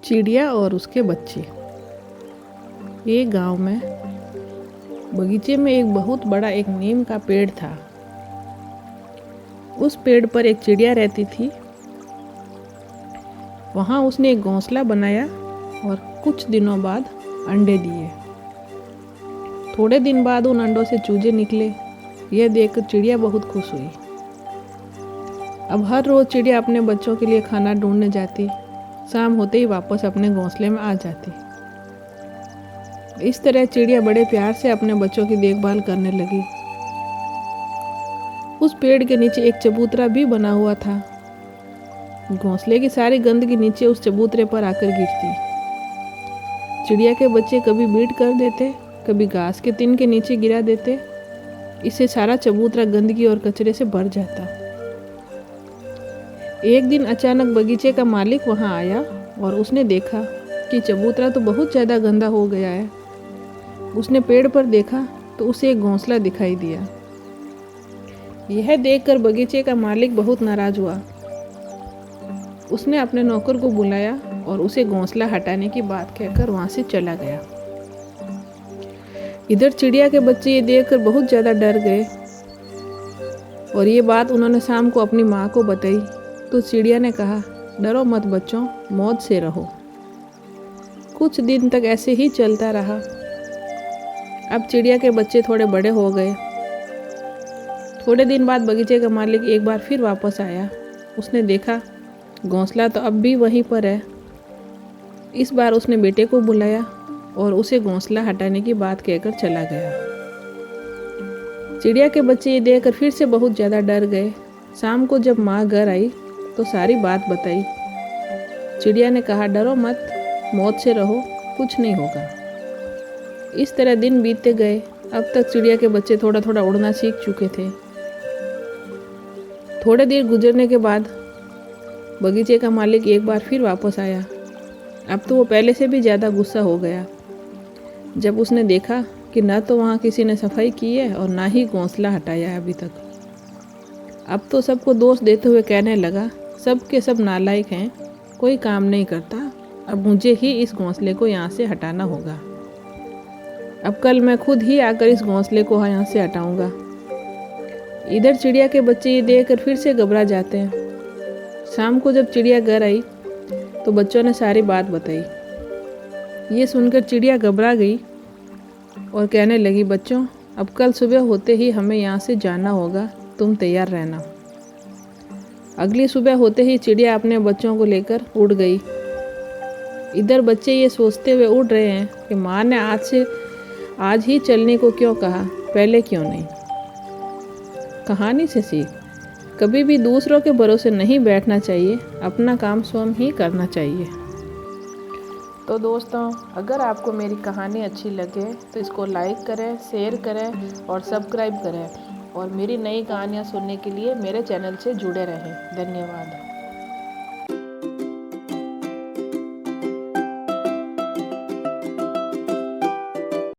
चिड़िया और उसके बच्चे। एक गांव में बगीचे में एक बहुत बड़ा एक नीम का पेड़ था। उस पेड़ पर एक चिड़िया रहती थी। वहाँ उसने एक घोंसला बनाया और कुछ दिनों बाद अंडे दिए। थोड़े दिन बाद उन अंडों से चूजे निकले। यह देखकर चिड़िया बहुत खुश हुई। अब हर रोज़ चिड़िया अपने बच्चों के लिए खाना ढूंढने जाती। शाम होते ही वापस अपने घोंसले में आ जाती। इस तरह चिड़िया बड़े प्यार से अपने बच्चों की देखभाल करने लगी। उस पेड़ के नीचे एक चबूतरा भी बना हुआ था। घोंसले की सारी गंदगी नीचे उस चबूतरे पर आकर गिरती। चिड़िया के बच्चे कभी बीट कर देते, कभी घास के तिन के नीचे गिरा देते। इससे सारा चबूतरा गंदगी और कचरे से भर जाता। एक दिन अचानक बगीचे का मालिक वहां आया और उसने देखा कि चबूतरा तो बहुत ज़्यादा गंदा हो गया है। उसने पेड़ पर देखा तो उसे एक घोंसला दिखाई दिया। यह देखकर बगीचे का मालिक बहुत नाराज हुआ। उसने अपने नौकर को बुलाया और उसे घोंसला हटाने की बात कहकर वहां से चला गया। इधर चिड़िया के बच्चे ये देखकर बहुत ज़्यादा डर गए और ये बात उन्होंने शाम को अपनी माँ को बताई। तो चिड़िया ने कहा, डरो मत बच्चों, मौज से रहो। कुछ दिन तक ऐसे ही चलता रहा। अब चिड़िया के बच्चे थोड़े बड़े हो गए। थोड़े दिन बाद बगीचे का मालिक एक बार फिर वापस आया। उसने देखा घोंसला तो अब भी वहीं पर है। इस बार उसने बेटे को बुलाया और उसे घोंसला हटाने की बात कहकर चला गया। चिड़िया के बच्चे ये देखकर फिर से बहुत ज़्यादा डर गए। शाम को जब माँ घर आई तो सारी बात बताई। चिड़िया ने कहा, डरो मत, मौज से रहो, कुछ नहीं होगा। इस तरह दिन बीतते गए। अब तक चिड़िया के बच्चे थोड़ा थोड़ा उड़ना सीख चुके थे। थोड़े देर गुजरने के बाद बगीचे का मालिक एक बार फिर वापस आया। अब तो वो पहले से भी ज़्यादा गुस्सा हो गया जब उसने देखा कि न तो वहाँ किसी ने सफाई की है और ना ही घोंसला हटाया है अभी तक। अब तो सबको दोष देते हुए कहने लगा, सब के सब नालायक हैं, कोई काम नहीं करता। अब मुझे ही इस घोंसले को यहाँ से हटाना होगा। अब कल मैं खुद ही आकर इस घोंसले को यहाँ से हटाऊंगा। इधर चिड़िया के बच्चे ये देखकर फिर से घबरा जाते हैं। शाम को जब चिड़िया घर आई तो बच्चों ने सारी बात बताई। ये सुनकर चिड़िया घबरा गई और कहने लगी, बच्चों, अब कल सुबह होते ही हमें यहाँ से जाना होगा, तुम तैयार रहना। अगली सुबह होते ही चिड़िया अपने बच्चों को लेकर उड़ गई। इधर बच्चे ये सोचते हुए उड़ रहे हैं कि माँ ने आज ही चलने को क्यों कहा, पहले क्यों नहीं। कहानी से सीख, कभी भी दूसरों के भरोसे नहीं बैठना चाहिए, अपना काम स्वयं ही करना चाहिए। तो दोस्तों, अगर आपको मेरी कहानी अच्छी लगे तो इसको लाइक करें, शेयर करें और सब्सक्राइब करें। और मेरी नई कहानियाँ सुनने के लिए मेरे चैनल से जुड़े रहें। धन्यवाद।